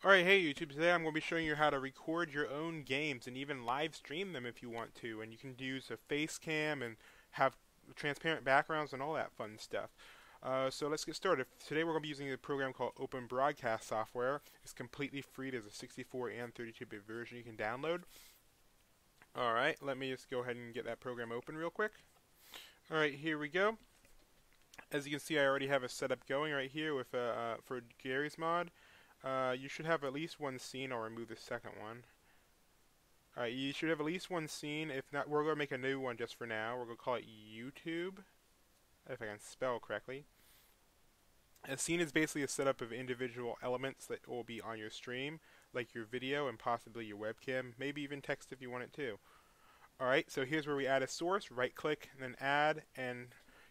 Alright, hey YouTube, today I'm going to be showing you how to record your own games and even live stream them if you want to. And you can use a face cam and have transparent backgrounds and all that fun stuff. So let's get started. Today we're going to be using a program called Open Broadcast Software. It's completely free. There's a 64 and 32-bit version you can download. Alright, let me just go ahead and get that program open real quick. Alright, here we go. As you can see, I already have a setup going right here with for Gary's mod. You should have at least one scene. I'll remove the second one. Alright, you should have at least one scene. If not, we're going to make a new one just for now. We're going to call it YouTube, if I can spell correctly. A scene is basically a setup of individual elements that will be on your stream, like your video and possibly your webcam, maybe even text if you want it to. Alright, so here's where we add a source, right click, and then add, and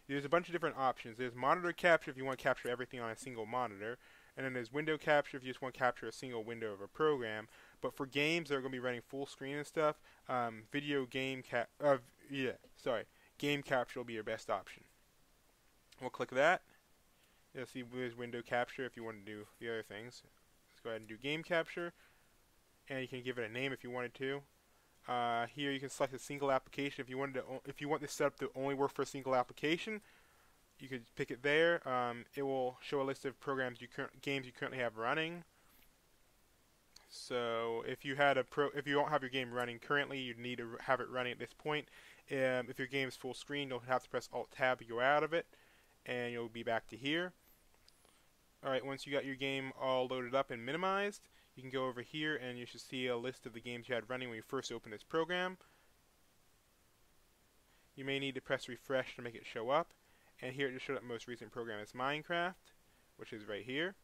there's a bunch of different options. There's monitor capture if you want to capture everything on a single monitor. And then there's window capture if you just want to capture a single window of a program. But for games that are going to be running full screen and stuff, game capture will be your best option. We'll click that. You'll see there's window capture if you want to do the other things. Let's go ahead and do game capture, and you can give it a name if you wanted to. Here you can select a single application if you want this setup to only work for a single application. You could pick it there. It will show a list of programs games you currently have running. So if you don't have your game running currently, you'd need to have it running at this point. If your game is full screen, you'll have to press Alt-Tab to go out of it, and you'll be back to here. Alright, once you got your game all loaded up and minimized, you can go over here and you should see a list of the games you had running when you first opened this program. You may need to press refresh to make it show up. And here it just showed up most recent program is Minecraft, which is right here.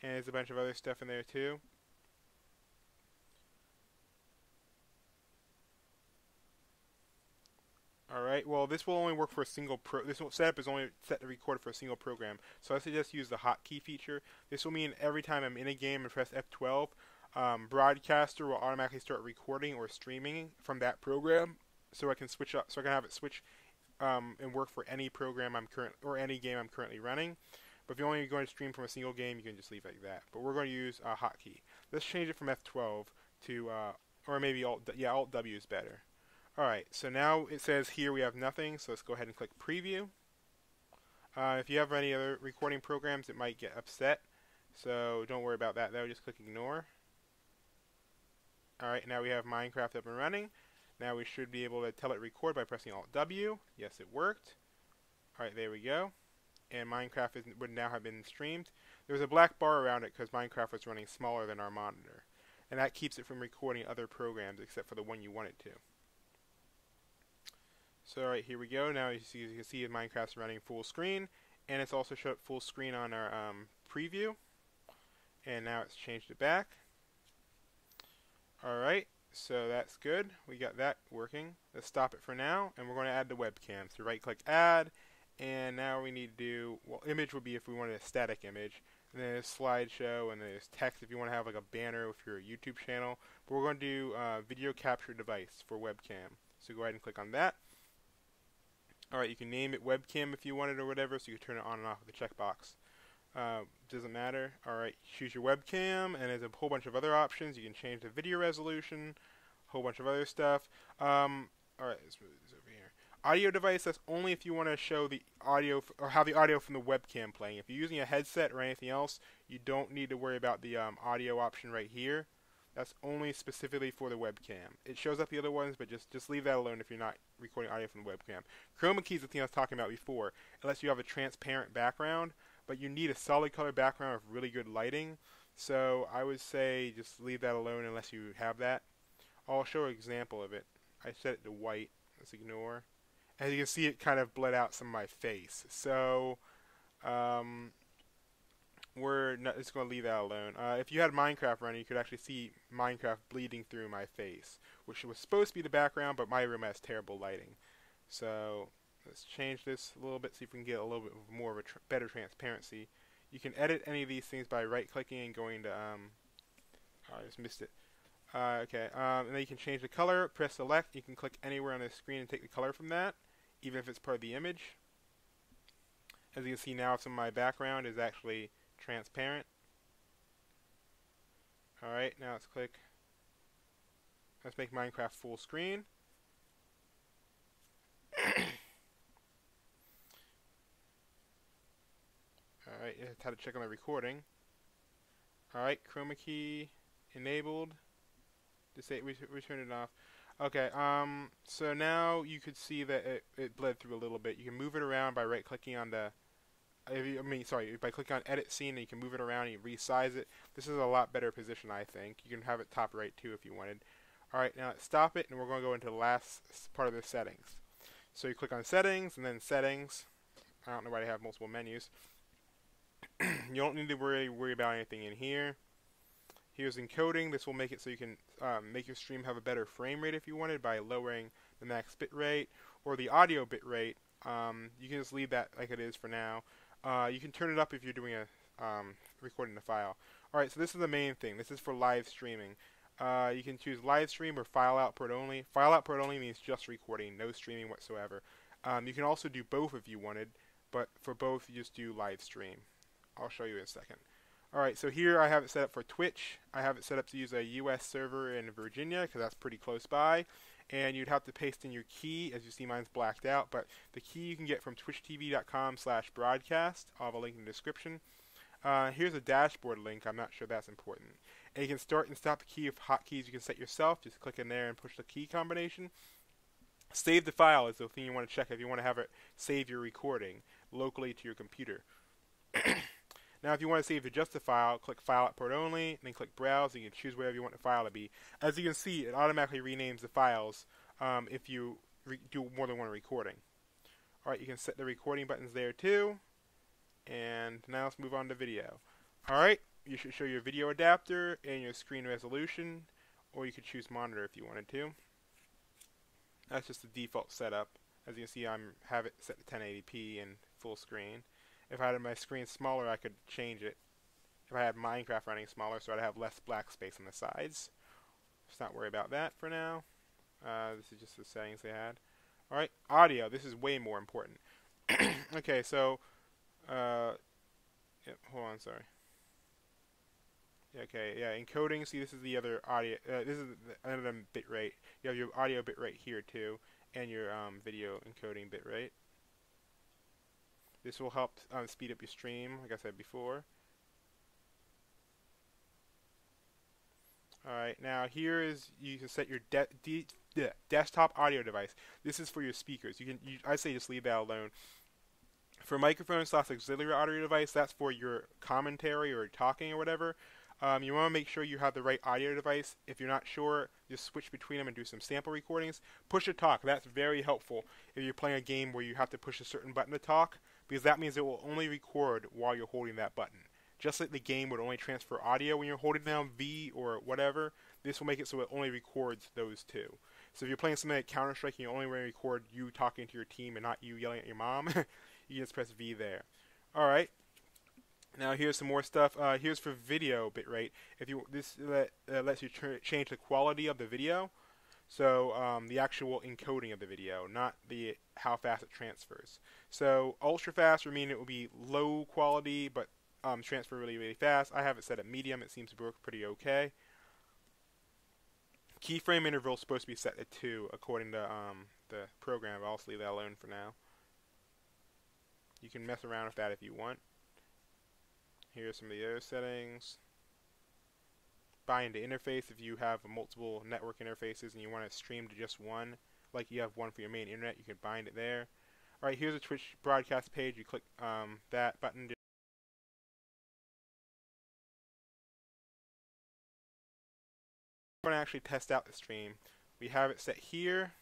And there's a bunch of other stuff in there too. Alright, well this will only work for a single this setup is only set to record for a single program. So I suggest use the hotkey feature. This will mean every time I'm in a game and press F12, Broadcaster will automatically start recording or streaming from that program. So I can switch up, so I can have it switch and work for any program any game I'm currently running. But if you're only going to stream from a single game, you can just leave it like that. But we're going to use a hotkey. Let's change it from F12 to, or maybe Alt W is better. Alright, so now it says here we have nothing, so let's go ahead and click Preview. If you have any other recording programs, it might get upset. So don't worry about that though, just click Ignore. Alright, now we have Minecraft up and running. Now we should be able to tell it record by pressing Alt-W. Yes, it worked. Alright, there we go. And Minecraft would now have been streamed. There was a black bar around it because Minecraft was running smaller than our monitor. And that keeps it from recording other programs except for the one you want it to. So alright, here we go. Now you can see Minecraft's running full screen. And it's also showed full screen on our preview. And now it's changed it back. Alright. So that's good. We got that working. Let's stop it for now, and we're going to add the webcam. So right-click Add, and now we need to do, well, image would be if we wanted a static image, and then there's slideshow, and then there's text if you want to have like a banner with your YouTube channel. But we're going to do video capture device for webcam. So go ahead and click on that. Alright, you can name it webcam if you want it or whatever, so you can turn it on and off with the checkbox. Doesn't matter. Alright, choose your webcam, and there's a whole bunch of other options. You can change the video resolution, a whole bunch of other stuff. Alright, let's move this over here. Audio device, that's only if you want to show the audio, or have the audio from the webcam playing. If you're using a headset or anything else, you don't need to worry about the audio option right here. That's only specifically for the webcam. It shows up the other ones, but just leave that alone if you're not recording audio from the webcam. Chroma key is the thing I was talking about before. It lets you have a transparent background, but you need a solid color background with really good lighting. So I would say just leave that alone unless you have that. I'll show an example of it. I set it to white. Let's ignore. As you can see, it kind of bled out some of my face. So we're just going to leave that alone. If you had Minecraft running, you could actually see Minecraft bleeding through my face, which was supposed to be the background, but my room has terrible lighting. So let's change this a little bit, see if we can get a little bit more of a better transparency. You can edit any of these things by right-clicking and going to, I just missed it. Okay, and then you can change the color, press select, you can click anywhere on the screen and take the color from that, even if it's part of the image. As you can see now, some of my background is actually transparent. Alright, now let's make Minecraft full screen. Alright, you have to check on the recording. Alright, chroma key enabled. Return it off. Okay, so now you could see that it bled through a little bit. You can move it around by right-clicking on the, by clicking on Edit Scene, and you can move it around and you resize it. This is a lot better position, I think. You can have it top right, too, if you wanted. Alright, now let's stop it, and we're going to go into the last part of the settings. So you click on Settings, and then Settings. I don't know why they have multiple menus. You don't need to worry about anything in here. Here's encoding. This will make it so you can make your stream have a better frame rate if you wanted by lowering the max bit rate or the audio bit rate. You can just leave that like it is for now. You can turn it up if you're doing a recording the file. Alright, so this is the main thing. This is for live streaming. You can choose live stream or file output only. File output only means just recording, no streaming whatsoever. You can also do both if you wanted, but for both you just do live stream. I'll show you in a second. Alright, so here I have it set up for Twitch. I have it set up to use a US server in Virginia because that's pretty close by. And you'd have to paste in your key. As you see, mine's blacked out, but the key you can get from twitchtv.com/broadcast. I'll have a link in the description. Here's a dashboard link. I'm not sure that's important. And you can start and stop the key with hotkeys you can set yourself. Just click in there and push the key combination. Save the file is the thing you want to check if you want to have it save your recording locally to your computer. Now, if you want to save just the file, click File Output Only, and then click Browse, and you can choose whatever you want the file to be. As you can see, it automatically renames the files if you do more than one recording. Alright, you can set the recording buttons there too. And now let's move on to video. Alright, you should show your video adapter and your screen resolution, or you could choose monitor if you wanted to. That's just the default setup. As you can see, I have it set to 1080p and full screen. If I had my screen smaller, I could change it. If I had Minecraft running smaller, so I'd have less black space on the sides. Let's not worry about that for now. This is just the settings they had. Alright, audio. This is way more important. Okay, so, yep, hold on, sorry. Okay, yeah, encoding. See, this is the other audio. This is another bit rate. You have your audio bit rate here too, and your video encoding bit rate. This will help speed up your stream, like I said before. Alright, now here is, you can set your desktop audio device. This is for your speakers. I say just leave that alone. For microphone/auxiliary audio device, that's for your commentary or talking or whatever. You want to make sure you have the right audio device. If you're not sure, just switch between them and do some sample recordings. Push to talk. That's very helpful if you're playing a game where you have to push a certain button to talk, because that means it will only record while you're holding that button. Just like the game would only transfer audio when you're holding down V or whatever, this will make it so it only records those two. So if you're playing something like Counter-Strike and you only want to record you talking to your team and not you yelling at your mom, you just press V there. Alright. Now here's some more stuff. Here's for video bitrate. This lets you change the quality of the video. So the actual encoding of the video, not how fast it transfers. So ultra fast would mean it will be low quality, but transfer really, really fast. I have it set at medium. It seems to work pretty okay. Keyframe interval is supposed to be set at 2 according to the program. I'll just leave that alone for now. You can mess around with that if you want. Here's some of the other settings. Bind to interface. If you have multiple network interfaces and you want to stream to just one, like you have one for your main internet, you can bind it there. Alright, here's a Twitch broadcast page. You click that button. We're going to actually test out the stream. We have it set here.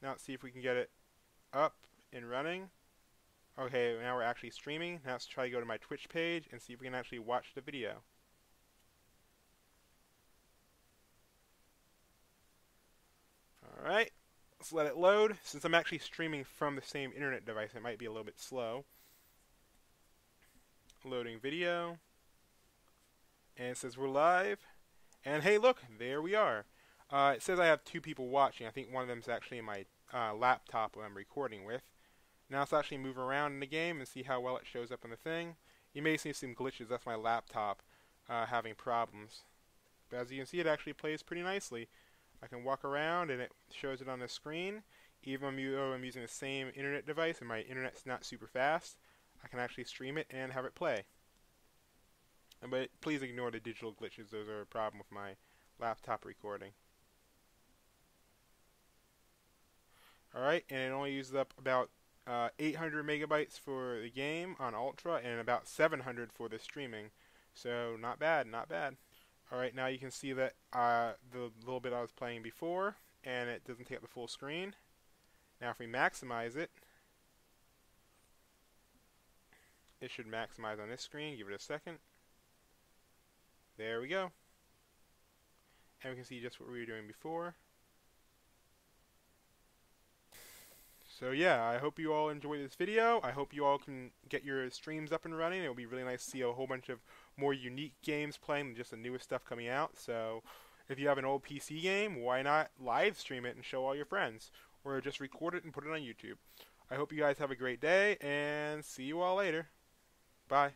Now let's see if we can get it up and running. Okay, now we're actually streaming. Now let's try to go to my Twitch page and see if we can actually watch the video. Alright, let's let it load. Since I'm actually streaming from the same internet device, it might be a little bit slow. Loading video. And it says we're live. And hey, look, there we are. It says I have 2 people watching. I think one of them is actually in my laptop I'm recording with. Now let's actually move around in the game and see how well it shows up in the thing. You may see some glitches. That's my laptop having problems. But as you can see, it actually plays pretty nicely. I can walk around and it shows it on the screen. Even though I'm using the same internet device and my internet's not super fast, I can actually stream it and have it play. But please ignore the digital glitches. Those are a problem with my laptop recording. Alright, and it only uses up about 800 megabytes for the game on Ultra and about 700 for the streaming. So not bad, not bad. Alright, now you can see that the little bit I was playing before, and it doesn't take up the full screen. Now if we maximize it, it should maximize on this screen. Give it a second. There we go. And we can see just what we were doing before. So yeah, I hope you all enjoyed this video. I hope you all can get your streams up and running. It will be really nice to see a whole bunch of more unique games playing than just the newest stuff coming out. So if you have an old PC game, why not live stream it and show all your friends? Or just record it and put it on YouTube. I hope you guys have a great day, and see you all later. Bye.